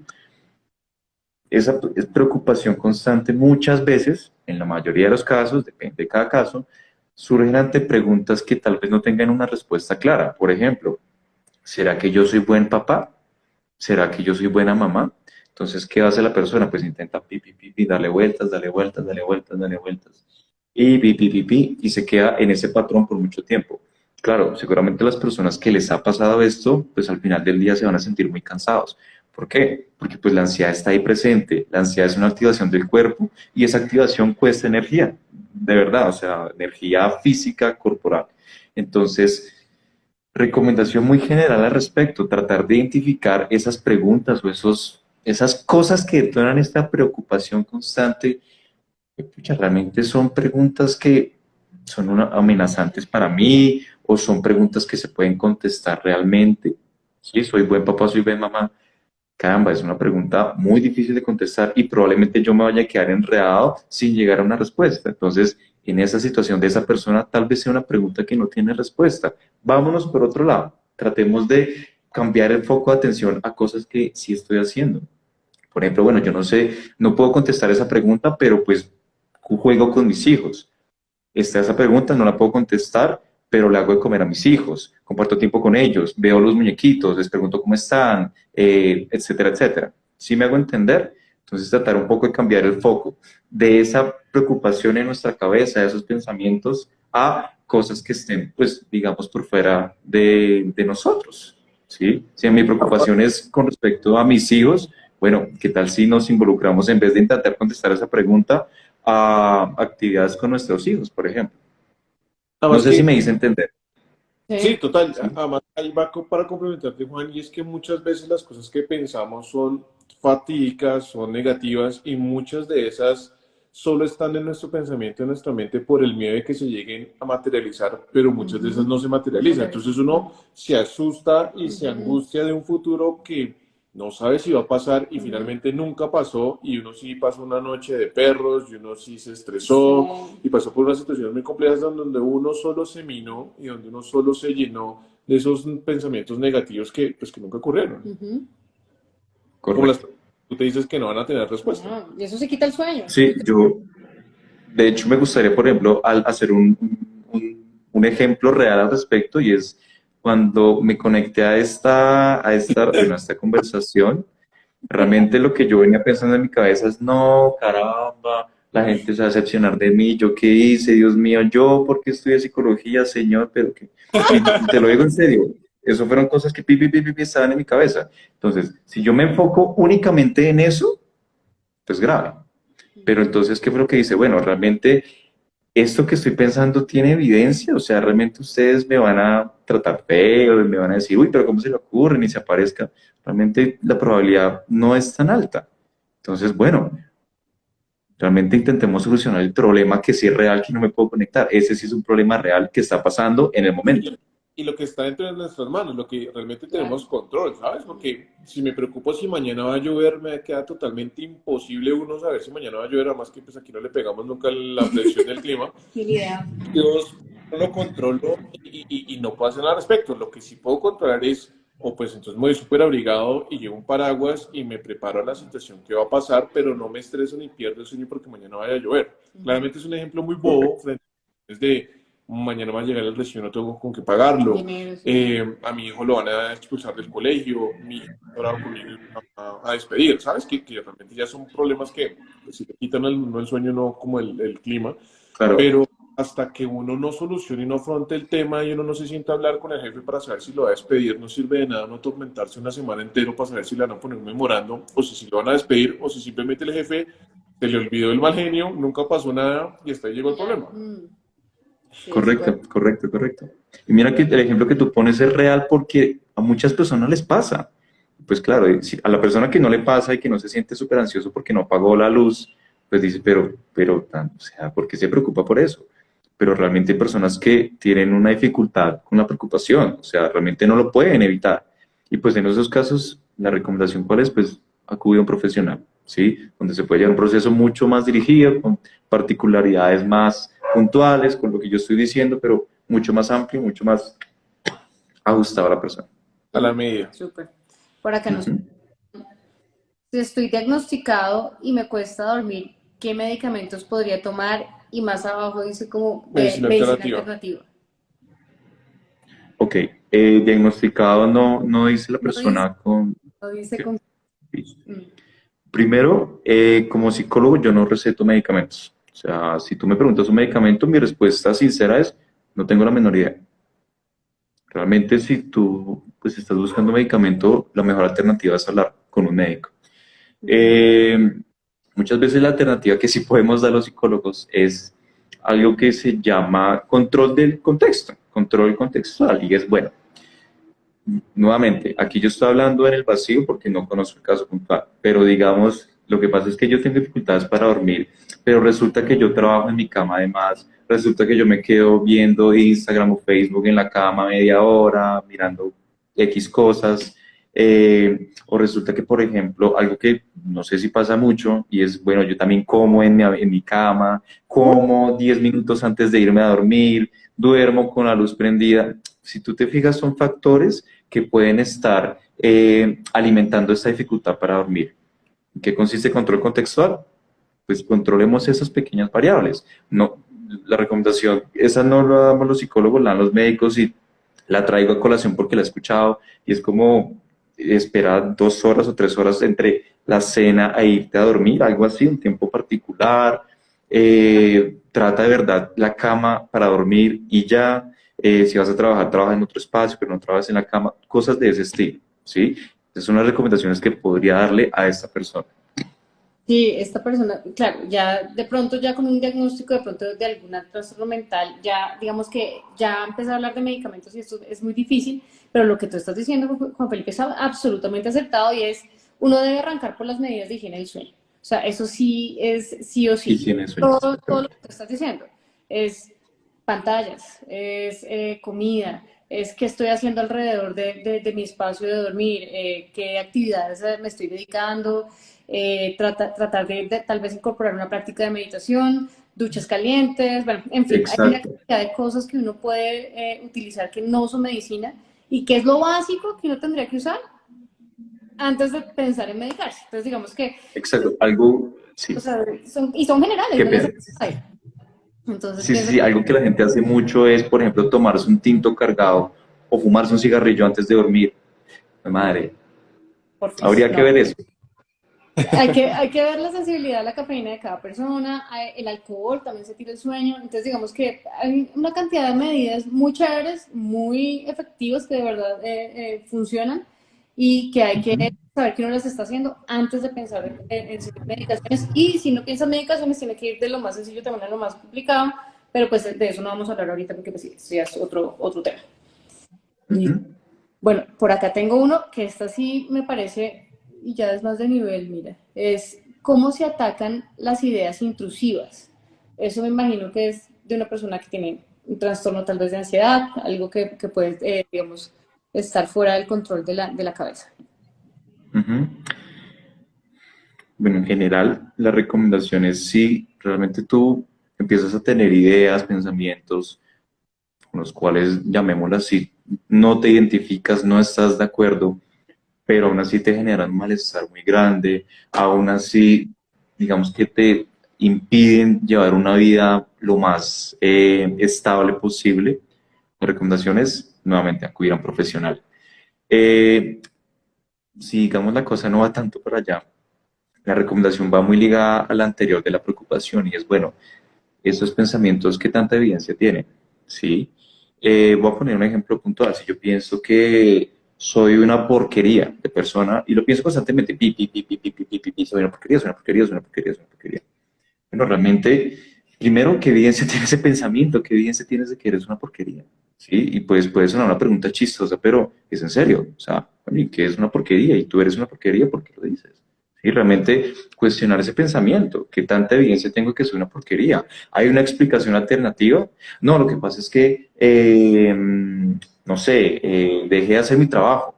Esa preocupación constante muchas veces, en la mayoría de los casos, depende de cada caso, surgen ante preguntas que tal vez no tengan una respuesta clara. Por ejemplo, ¿será que yo soy buen papá? ¿Será que yo soy buena mamá? Entonces, ¿qué hace la persona? Pues intenta darle vueltas, darle vueltas, darle vueltas, darle vueltas. Y y se queda en ese patrón por mucho tiempo. Claro, seguramente las personas que les ha pasado esto, pues al final del día se van a sentir muy cansados. ¿Por qué? Porque pues la ansiedad está ahí presente. La ansiedad es una activación del cuerpo y esa activación cuesta energía, de verdad, o sea, energía física corporal. Entonces, recomendación muy general al respecto, tratar de identificar esas preguntas o esas cosas que detonan esta preocupación constante. Pucha, realmente son preguntas que son amenazantes para mí o son preguntas que se pueden contestar realmente. Sí, soy buen papá, soy buen mamá. Caramba, es una pregunta muy difícil de contestar y probablemente yo me vaya a quedar enredado sin llegar a una respuesta. Entonces, en esa situación de esa persona, tal vez sea una pregunta que no tiene respuesta. Vámonos por otro lado. Tratemos de cambiar el foco de atención a cosas que sí estoy haciendo. Por ejemplo, bueno, yo no sé, no puedo contestar esa pregunta, pero pues juego con mis hijos. Esa pregunta no la puedo contestar, pero le hago de comer a mis hijos, comparto tiempo con ellos, veo los muñequitos, les pregunto cómo están, etcétera, etcétera. ¿Sí me hago entender? Entonces tratar un poco de cambiar el foco de esa preocupación en nuestra cabeza, de esos pensamientos, a cosas que estén, pues, digamos, por fuera de nosotros. ¿Sí? Si mi preocupación es con respecto a mis hijos, bueno, ¿qué tal si nos involucramos en vez de intentar contestar esa pregunta a actividades con nuestros hijos, por ejemplo? No Además sé si que me hice entender. sí, Sí, total. ¿Sí? Además, ahí va para complementarte, Juan, y es que muchas veces las cosas que pensamos son fatídicas, son negativas, y muchas de esas solo están en nuestro pensamiento, en nuestra mente, por el miedo de que se lleguen a materializar, pero muchas de esas ujú, no se materializan. Entonces uno se asusta y se angustia de un futuro que no sabe si va a pasar y ujú. finalmente nunca pasó, y uno sí pasó una noche de perros, y uno sí se Sí, estresó y pasó por unas situaciones muy complejas donde uno solo se minó y donde uno solo se llenó de esos pensamientos negativos pues, que nunca ocurrieron. ujú. Como las Correcto. tú te dices que no van a tener respuesta. No, y eso se quita el sueño. Sí, yo, de hecho, me gustaría, por ejemplo, hacer un ejemplo real al respecto y es cuando me conecté a esta conversación, Realmente lo que yo venía pensando en mi cabeza es, no, caramba, la gente se va a decepcionar de mí, ¿yo qué hice? Dios mío, ¿yo por qué estudié psicología, señor? Pero que, y te lo digo en serio, eso fueron cosas que estaban en mi cabeza. Entonces, si yo me enfoco únicamente en eso, pues grave. Pero entonces, ¿qué fue lo que dice? Bueno, realmente esto que estoy pensando tiene evidencia, o sea, realmente ustedes me van a tratar feo, me van a decir, uy, pero ¿cómo se le ocurre? Ni se aparezca. Realmente la probabilidad no es tan alta. Entonces, bueno, realmente intentemos solucionar el problema que sí es real, que no me puedo conectar. Ese sí es un problema real que está pasando en el momento. Y lo que está dentro de nuestras manos, lo que realmente Claro. tenemos control, ¿sabes? Porque si me preocupo si mañana va a llover, me queda totalmente imposible uno saber si mañana va a llover, además que pues aquí no le pegamos nunca la presión del clima. Ni idea. Dios no lo controlo y no puedo hacer nada al respecto. Lo que sí puedo controlar es, o pues entonces me voy súper abrigado y llevo un paraguas y me preparo a la situación que va a pasar, pero no me estreso ni pierdo el sueño porque mañana vaya a llover. Claramente es un ejemplo muy bobo frente a de mañana va a llegar el recibo, no tengo con qué pagarlo. Dinero, sí. A mi hijo lo van a expulsar del colegio, mi hijo está bravo conmigo y me van a despedir, ¿sabes? Que realmente ya son problemas que pues, si te quitan no el sueño, no como el clima, Claro, pero hasta que uno no solucione y no afronte el tema y uno no se sienta a hablar con el jefe para saber si lo va a despedir, no sirve de nada no atormentarse una semana entera para saber si le van a poner un memorando o si lo van a despedir o si simplemente el jefe se le olvidó el mal genio, nunca pasó nada y hasta ahí llegó el Ya. problema. Sí, es correcto, igual. correcto, correcto. Y mira que el ejemplo que tú pones es real porque a muchas personas les pasa. Pues claro, a la persona que no le pasa y que no se siente súper ansioso porque no pagó la luz, pues dice, o sea, ¿por qué se preocupa por eso? Pero realmente hay personas que tienen una dificultad con la preocupación, o sea, realmente no lo pueden evitar. Y pues en esos casos, la recomendación cuál es, pues acude a un profesional, ¿sí? Donde se puede llevar un proceso mucho más dirigido, con particularidades más puntuales, con lo que yo estoy diciendo, pero mucho más amplio, mucho más ajustado a la persona. A la medida. Súper. Por acá nos... Ujú. Si estoy diagnosticado y me cuesta dormir, ¿qué medicamentos podría tomar? Y más abajo dice como Medicina medicina alternativa. alternativa. Ok, diagnosticado no dice la No dice, persona con... no dice ¿qué? con... Mm, Primero, como psicólogo yo no receto medicamentos. O sea, si tú me preguntas un medicamento, mi respuesta sincera es, no tengo la menor idea. Realmente si tú pues, estás buscando un medicamento, la mejor alternativa es hablar con un médico. ujú. Eh, Muchas veces la alternativa que sí podemos dar los psicólogos es algo que se llama control del contexto, control contextual. Y es bueno, nuevamente, aquí yo estoy hablando en el vacío porque no conozco el caso puntual, pero digamos, lo que pasa es que yo tengo dificultades para dormir, pero resulta que yo trabajo en mi cama además, resulta que yo me quedo viendo Instagram o Facebook en la cama media hora, mirando X cosas, o resulta que, por ejemplo, algo que no sé si pasa mucho, y es, bueno, yo también como en mi cama, como 10 minutos antes de irme a dormir, duermo con la luz prendida. Si tú te fijas, son factores que pueden estar alimentando esta dificultad para dormir. ¿En qué consiste el control contextual? Pues controlemos esas pequeñas variables. No, la recomendación, esa no la damos los psicólogos, la dan los médicos y la traigo a colación porque la he escuchado y es como esperar 2 horas o 3 horas entre la cena e irte a dormir, algo así, un tiempo particular. Trata de verdad la cama para dormir y ya. Si vas a trabajar, trabaja en otro espacio, pero no trabajes en la cama, cosas de ese estilo, ¿sí? Esas son las recomendaciones que podría darle a esta persona. Sí, esta persona, claro, ya de pronto ya con un diagnóstico de pronto de algún trastorno mental, ya digamos que ya empezar a hablar de medicamentos y esto es muy difícil, pero lo que tú estás diciendo, Juan Felipe, es absolutamente acertado y es, uno debe arrancar por las medidas de higiene del sueño. O sea, eso sí es sí o Y sí. tiene sueño, Todo lo exactamente. que tú estás diciendo es pantallas, es comida, es qué estoy haciendo alrededor de mi espacio de dormir, qué actividades me estoy dedicando, tratar de tal vez incorporar una práctica de meditación, duchas calientes, bueno, en fin, hay una Exacto, cantidad de cosas que uno puede utilizar que no son medicina y que es lo básico que uno tendría que usar antes de pensar en medicarse. Entonces, digamos que, exacto. Algo, o sí, sea, y son generales, qué no pena. necesariamente. Entonces, Sí, sí, pienso sí, algo que la gente hace mucho es, por ejemplo, tomarse un tinto cargado o fumarse un cigarrillo antes de dormir. Madre, porfis, habría que no. ver eso. hay que ver la sensibilidad a la cafeína de cada persona, el alcohol también se tira el sueño, entonces digamos que hay una cantidad de medidas muy chéveres, muy efectivas que de verdad funcionan y que hay que Ujú, saber que uno las está haciendo antes de pensar en seguir medicaciones y si no piensa en medicaciones tiene que ir de lo más sencillo también a lo más complicado, pero pues de eso no vamos a hablar ahorita porque pues sí, eso ya es otro tema. ujú. Bueno, por acá tengo uno que esta sí me parece, y ya es más de nivel, mira, es cómo se atacan las ideas intrusivas. Eso me imagino que es de una persona que tiene un trastorno tal vez de ansiedad, algo que puede, digamos, estar fuera del control de la cabeza. Ujú. Bueno, en general, la recomendación es si realmente tú empiezas a tener ideas, pensamientos, con los cuales, llamémoslo así, no te identificas, no estás de acuerdo, pero aún así te generan un malestar muy grande, aún así, digamos que te impiden llevar una vida lo más estable posible. La recomendación es, nuevamente, acudir a un profesional. Eh, si, digamos, la cosa no va tanto para allá, la recomendación va muy ligada a la anterior de la preocupación y es, bueno, estos pensamientos, ¿qué tanta evidencia tienen? ¿Sí? Voy a poner un ejemplo puntual. Si yo pienso que soy una porquería de persona y lo pienso constantemente, soy una porquería, soy una porquería, soy una porquería, soy una porquería. Bueno, realmente, primero, ¿qué evidencia tiene ese pensamiento? ¿Qué evidencia tienes de que eres una porquería? ¿Sí? Y pues puede sonar una pregunta chistosa, pero es en serio. O sea, oye, ¿qué es una porquería? Y tú eres una porquería, ¿por qué lo dices? Y realmente cuestionar ese pensamiento. ¿Qué tanta evidencia tengo que soy una porquería? ¿Hay una explicación alternativa? No, lo que pasa es que, no sé, dejé de hacer mi trabajo.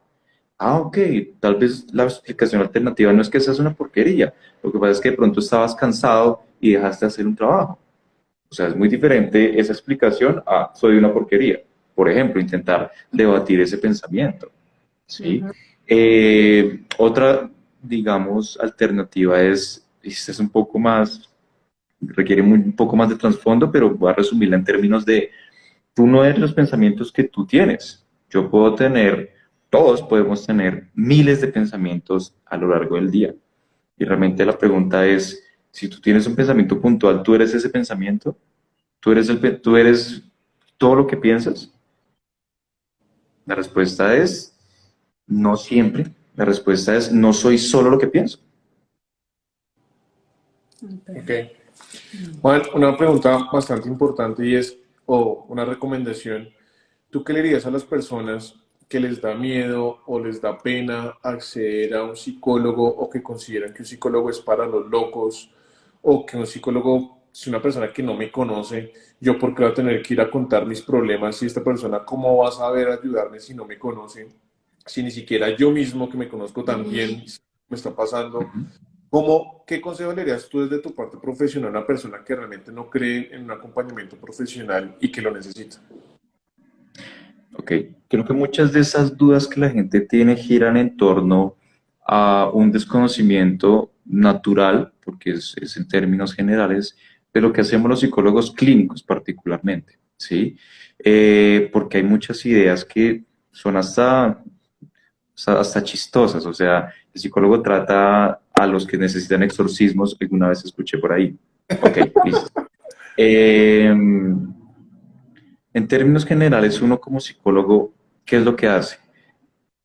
Ah, ok, tal vez la explicación alternativa no es que seas una porquería. Lo que pasa es que de pronto estabas cansado y dejaste de hacer un trabajo. O sea, es muy diferente esa explicación a soy una porquería. Por ejemplo, intentar debatir ese pensamiento. ¿Sí? Ujú. Otra, digamos, alternativa es, y esta es un poco más, requiere un poco más de trasfondo, pero voy a resumirla en términos de, tú no eres los pensamientos que tú tienes. Yo puedo tener, todos podemos tener miles de pensamientos a lo largo del día. Y realmente la pregunta es, si tú tienes un pensamiento puntual, ¿tú eres ese pensamiento? ¿Tú eres todo lo que piensas? La respuesta es no siempre. La respuesta es no soy solo lo que pienso. Ok. Juan, una pregunta bastante importante y es, o una recomendación, ¿tú qué le dirías a las personas que les da miedo o les da pena acceder a un psicólogo o que consideran que un psicólogo es para los locos o que un psicólogo es una persona que no me conoce? ¿Yo por qué voy a tener que ir a contar mis problemas y esta persona cómo va a saber ayudarme si no me conoce? Si ni siquiera yo mismo que me conozco tan bien me está pasando. Ujú. ¿Cómo, qué consejo le darías tú desde tu parte profesional a una persona que realmente no cree en un acompañamiento profesional y que lo necesita? Ok, creo que muchas de esas dudas que la gente tiene giran en torno a un desconocimiento natural, porque es en términos generales, de lo que hacemos los psicólogos clínicos particularmente, ¿sí? Porque hay muchas ideas que son hasta chistosas, o sea, el psicólogo trata a los que necesitan exorcismos, alguna vez escuché por ahí. Ok, listo. Eh, en términos generales, uno como psicólogo, ¿qué es lo que hace?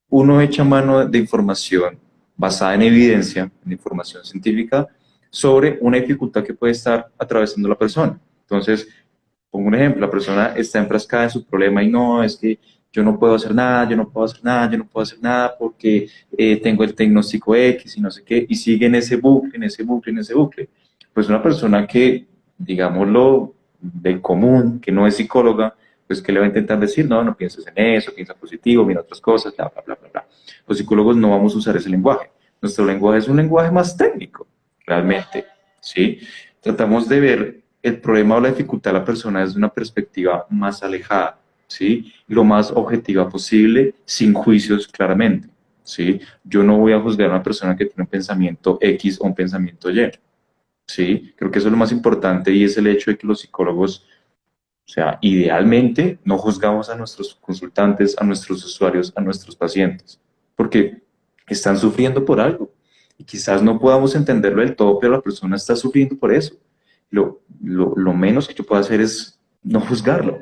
Uno echa mano de información basada en evidencia, en información científica, sobre una dificultad que puede estar atravesando la persona. Entonces, pongo un ejemplo, la persona está enfrascada en su problema y no, es que yo no puedo hacer nada, yo no puedo hacer nada, yo no puedo hacer nada porque tengo el diagnóstico X y no sé qué, y sigue en ese bucle, en ese bucle, en ese bucle. Pues una persona que, digámoslo, del común, que no es psicóloga, pues que le va a intentar decir, no, no pienses en eso, piensa positivo, mira otras cosas, bla, bla, bla, bla, bla. Los psicólogos no vamos a usar ese lenguaje. Nuestro lenguaje es un lenguaje más técnico, realmente, ¿sí? Tratamos de ver el problema o la dificultad de la persona desde una perspectiva más alejada, ¿sí? Lo más objetiva posible, sin juicios claramente, ¿sí? Yo no voy a juzgar a una persona que tiene un pensamiento X o un pensamiento Y, ¿sí? Creo que eso es lo más importante y es el hecho de que los psicólogos, o sea, idealmente no juzgamos a nuestros consultantes, a nuestros usuarios, a nuestros pacientes, porque están sufriendo por algo. Y quizás no podamos entenderlo del todo, pero la persona está sufriendo por eso. Lo menos que yo puedo hacer es no juzgarlo,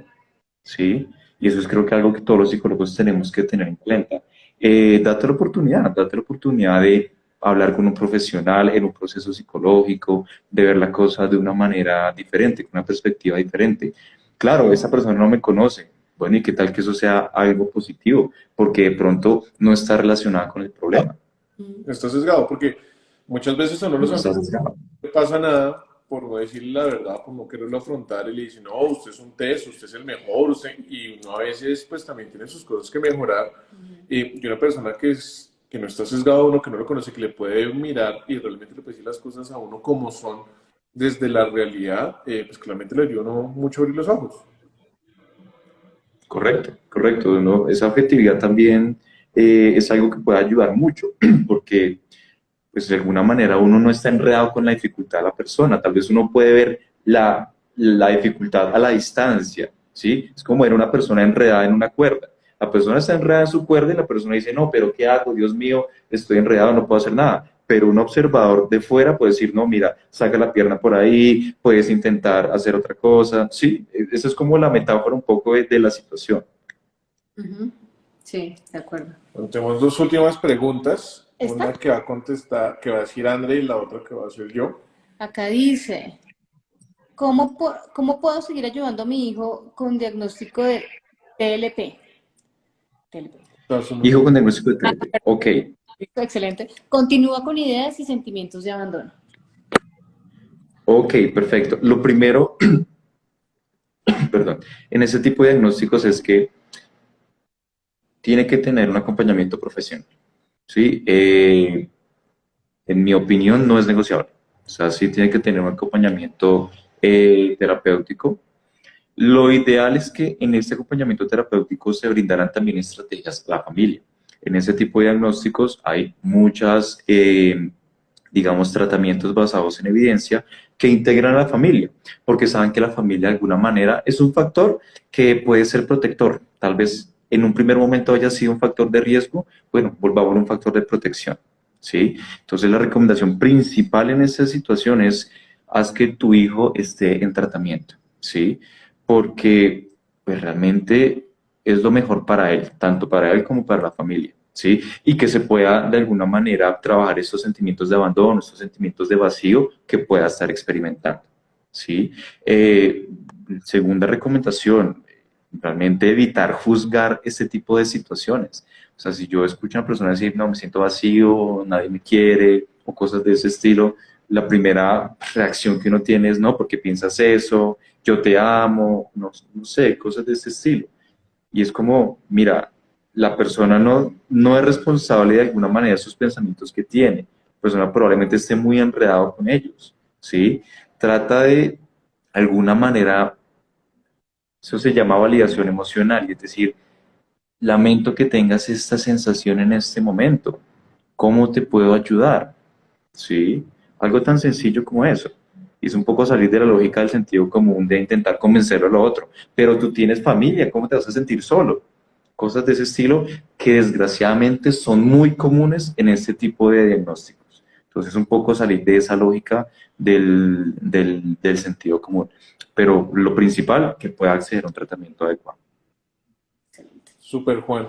¿sí? Y eso es creo que algo que todos los psicólogos tenemos que tener en cuenta. Date la oportunidad de hablar con un profesional en un proceso psicológico, de ver la cosa de una manera diferente, con una perspectiva diferente. Claro, esa persona no me conoce. Bueno, ¿y qué tal que eso sea algo positivo? Porque de pronto no está relacionada con el problema. Está sesgado, porque muchas veces a uno los No está amigos sesgado. no le pasa nada por no decirle la verdad, por no quererlo afrontar, y le dicen, no, usted es un test, usted es el mejor, usted, y uno a veces pues también tiene sus cosas que mejorar, y una persona que no está sesgado a uno, que no lo conoce, que le puede mirar y realmente le puede decir las cosas a uno como son, desde la realidad, pues claramente le ayuda a uno mucho a abrir los ojos. Correcto, correcto, ¿no? Esa objetividad también es algo que puede ayudar mucho, porque pues de alguna manera uno no está enredado con la dificultad de la persona, tal vez uno puede ver la dificultad a la distancia, ¿sí? Es como ver una persona enredada en una cuerda. La persona está enredada en su cuerda y la persona dice, no, pero ¿qué hago? Dios mío, estoy enredado, no puedo hacer nada. Pero un observador de fuera puede decir, no, mira, saca la pierna por ahí, puedes intentar hacer otra cosa. Sí, esa es como la metáfora un poco de la situación. Ujú. Sí, de acuerdo. Bueno, tenemos dos últimas preguntas, una ¿Esta? que va a contestar, que va a decir André y la otra que va a hacer yo. Acá dice, ¿cómo puedo seguir ayudando a mi hijo con diagnóstico de TLP? TLP. Hijo con diagnóstico de TLP. Ok, Excelente. Continúa con ideas y sentimientos de abandono. ok, perfecto. Lo primero, perdón, en ese tipo de diagnósticos es que tiene que tener un acompañamiento profesional, ¿sí? En mi opinión, no es negociable. O sea, sí tiene que tener un acompañamiento terapéutico. Lo ideal es que en este acompañamiento terapéutico se brindaran también estrategias a la familia. En ese tipo de diagnósticos hay muchas, digamos, tratamientos basados en evidencia que integran a la familia, porque saben que la familia de alguna manera es un factor que puede ser protector. Tal vez en un primer momento haya sido un factor de riesgo, bueno, volvamos a un factor de protección, ¿sí? Entonces la recomendación principal en esta situación es haz que tu hijo esté en tratamiento, ¿sí? Porque pues realmente es lo mejor para él, tanto para él como para la familia, ¿sí? Y que se pueda de alguna manera trabajar estos sentimientos de abandono, estos sentimientos de vacío que pueda estar experimentando, ¿sí? Segunda recomendación, realmente evitar juzgar este tipo de situaciones. O sea, si yo escucho a una persona decir, no, me siento vacío, nadie me quiere, o cosas de ese estilo, la primera reacción que uno tiene es, no, ¿porque piensas eso? Yo te amo, no, no sé, cosas de ese estilo. Y es como, mira, la persona no es responsable de alguna manera de sus pensamientos que tiene. La persona probablemente esté muy enredado con ellos, ¿sí? Trata de alguna manera, eso se llama validación emocional, y es decir, lamento que tengas esta sensación en este momento. ¿Cómo te puedo ayudar? ¿Sí? Algo tan sencillo como eso. Y es un poco salir de la lógica del sentido común de intentar convencerlo a lo otro. Pero tú tienes familia, ¿cómo te vas a sentir solo? Cosas de ese estilo que desgraciadamente son muy comunes en este tipo de diagnósticos. Entonces, un poco salir de esa lógica del sentido común. Pero lo principal, que pueda acceder a un tratamiento adecuado. Super Juan.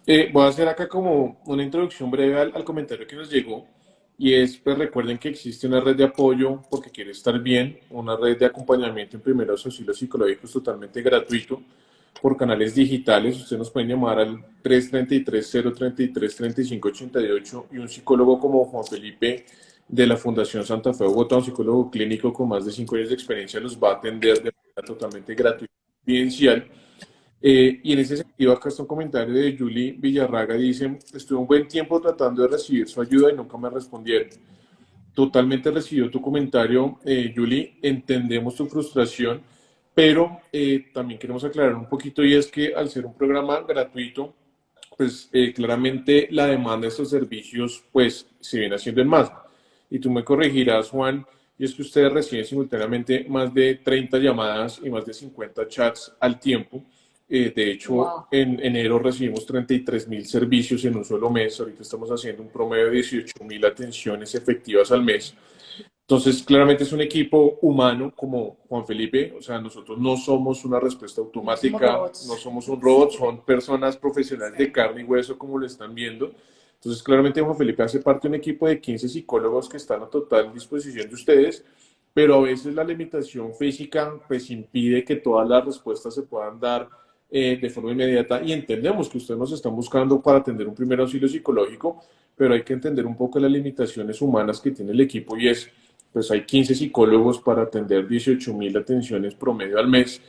Voy a hacer acá como una introducción breve al comentario que nos llegó y es, pues recuerden que existe una red de apoyo porque quiere estar bien, una red de acompañamiento en primeros auxilios psicológicos totalmente gratuito por canales digitales. Ustedes nos pueden llamar al 333-033-3588 y un psicólogo como Juan Felipe de la Fundación Santa Fe Bogotá, un psicólogo clínico con más de 5 años de experiencia, los va a atender de manera totalmente gratuita y confidencial. Y en ese sentido, acá está un comentario de Julie Villarraga, dice, estuve un buen tiempo tratando de recibir su ayuda y nunca me respondieron. Totalmente recibió tu comentario, Julie, entendemos tu frustración, pero también queremos aclarar un poquito y es que al ser un programa gratuito, pues claramente la demanda de estos servicios pues se viene haciendo en más. Y tú me corregirás, Juan, y es que ustedes reciben simultáneamente más de 30 llamadas y más de 50 chats al tiempo De hecho, Wow. en enero recibimos 33.000 servicios en un solo mes. Ahorita estamos haciendo un promedio de 18.000 atenciones efectivas al mes. Entonces, claramente es un equipo humano como Juan Felipe, o sea, nosotros no somos una respuesta No somos automática, no robots. somos un robot, son personas profesionales de carne y hueso como lo están viendo. Entonces, claramente Juan Felipe hace parte de un equipo de 15 psicólogos que están a total disposición de ustedes, pero a veces la limitación física pues impide que todas las respuestas se puedan dar de forma inmediata y entendemos que ustedes nos están buscando para atender un primer auxilio psicológico, pero hay que entender un poco las limitaciones humanas que tiene el equipo y es pues hay 15 psicólogos para atender 18.000 atenciones promedio al mes,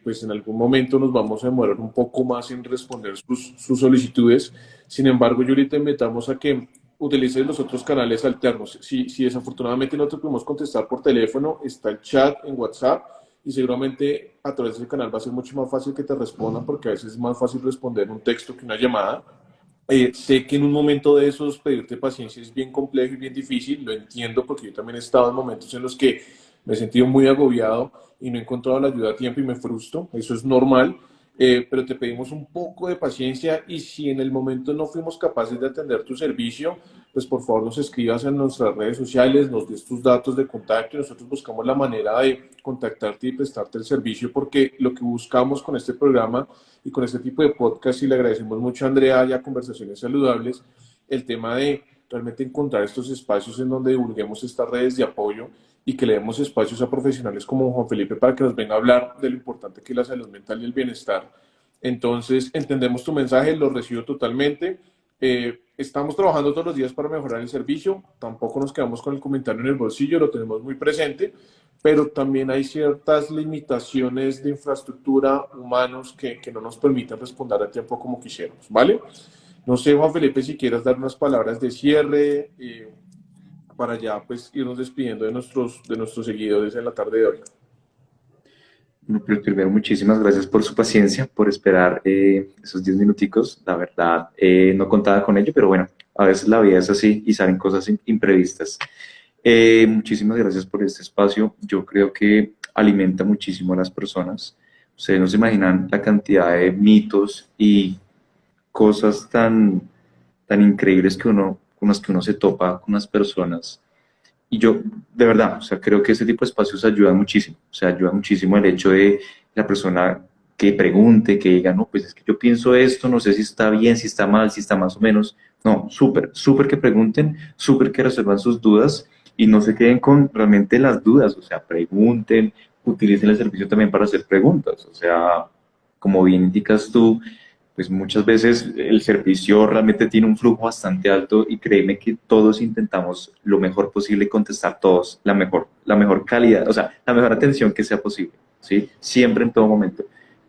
pues en algún momento nos vamos a demorar un poco más en responder sus solicitudes. Sin embargo, yo ahorita invitamos a que utilicen los otros canales alternos. Si desafortunadamente no te podemos contestar por teléfono, está el chat en WhatsApp y seguramente a través del canal va a ser mucho más fácil que te respondan porque a veces es más fácil responder un texto que una llamada. Sé que en un momento de esos pedirte paciencia es bien complejo y bien difícil, lo entiendo porque yo también he estado en momentos en los que me he sentido muy agobiado y no he encontrado la ayuda a tiempo y me frustro, eso es normal, pero te pedimos un poco de paciencia y si en el momento no fuimos capaces de atender tu servicio, pues por favor nos escribas en nuestras redes sociales, nos des tus datos de contacto y nosotros buscamos la manera de contactarte y prestarte el servicio porque lo que buscamos con este programa y con este tipo de podcast, y le agradecemos mucho a Andrea y a Conversaciones Saludables, el tema de realmente encontrar estos espacios en donde divulguemos estas redes de apoyo y que le demos espacios a profesionales como Juan Felipe para que nos venga a hablar de lo importante que es la salud mental y el bienestar. Entonces, entendemos tu mensaje, lo recibo totalmente. Estamos trabajando todos los días para mejorar el servicio, tampoco nos quedamos con el comentario en el bolsillo, lo tenemos muy presente, pero también hay ciertas limitaciones de infraestructura humanos que no nos permiten responder a tiempo como quisiéramos, ¿vale? No sé, Juan Felipe, si quieras dar unas palabras de cierre para ya pues irnos despidiendo de nuestros seguidores en la tarde de hoy. Bueno, pero primero, muchísimas gracias por su paciencia, por esperar esos 10 minuticos. La verdad, no contaba con ello, pero bueno, a veces la vida es así y salen cosas imprevistas. Muchísimas gracias por este espacio. Yo creo que alimenta muchísimo a las personas. Ustedes no se imaginan la cantidad de mitos y cosas tan increíbles con las que uno se topa con las personas. Y yo, de verdad, o sea, creo que ese tipo de espacios ayudan muchísimo. O sea, ayuda muchísimo el hecho de la persona que pregunte, que diga, no, pues es que yo pienso esto, no sé si está bien, si está mal, si está más o menos. No, súper, súper que pregunten, súper que resuelvan sus dudas y no se queden con realmente las dudas. O sea, pregunten, utilicen el servicio también para hacer preguntas. O sea, como bien indicas tú, pues muchas veces el servicio realmente tiene un flujo bastante alto y créeme que todos intentamos lo mejor posible contestar todos la mejor calidad, o sea, la mejor atención que sea posible, ¿sí? Siempre en todo momento.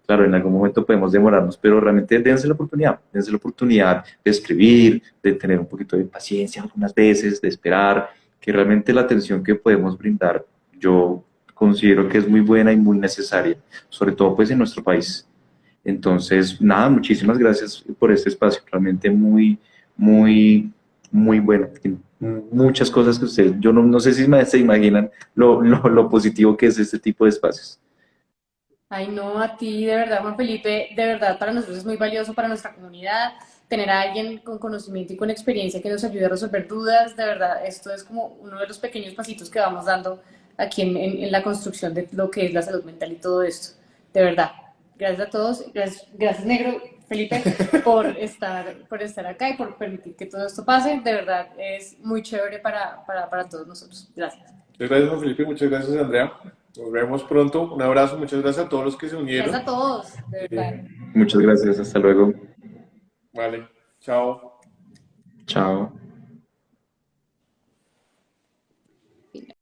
Claro, en algún momento podemos demorarnos, pero realmente dense la oportunidad de escribir, de tener un poquito de paciencia algunas veces, de esperar, que realmente la atención que podemos brindar, yo considero que es muy buena y muy necesaria, sobre todo pues en nuestro país. Entonces, nada, muchísimas gracias por este espacio, realmente muy, muy, muy bueno. Muchas cosas que ustedes, yo no sé si se imaginan lo positivo que es este tipo de espacios. Ay, no, a ti, de verdad, Juan Felipe, de verdad, para nosotros es muy valioso para nuestra comunidad tener a alguien con conocimiento y con experiencia que nos ayude a resolver dudas. De verdad, esto es como uno de los pequeños pasitos que vamos dando aquí en la construcción de lo que es la salud mental y todo esto. De verdad, gracias a todos, gracias Negro, Felipe, por estar acá y por permitir que todo esto pase. De verdad, es muy chévere para todos nosotros. Gracias. Muchas gracias, Juan Felipe, muchas gracias, Andrea. Nos vemos pronto. Un abrazo, muchas gracias a todos los que se Gracias unieron. a todos, de verdad. Muchas gracias, hasta luego. Vale, chao. Chao.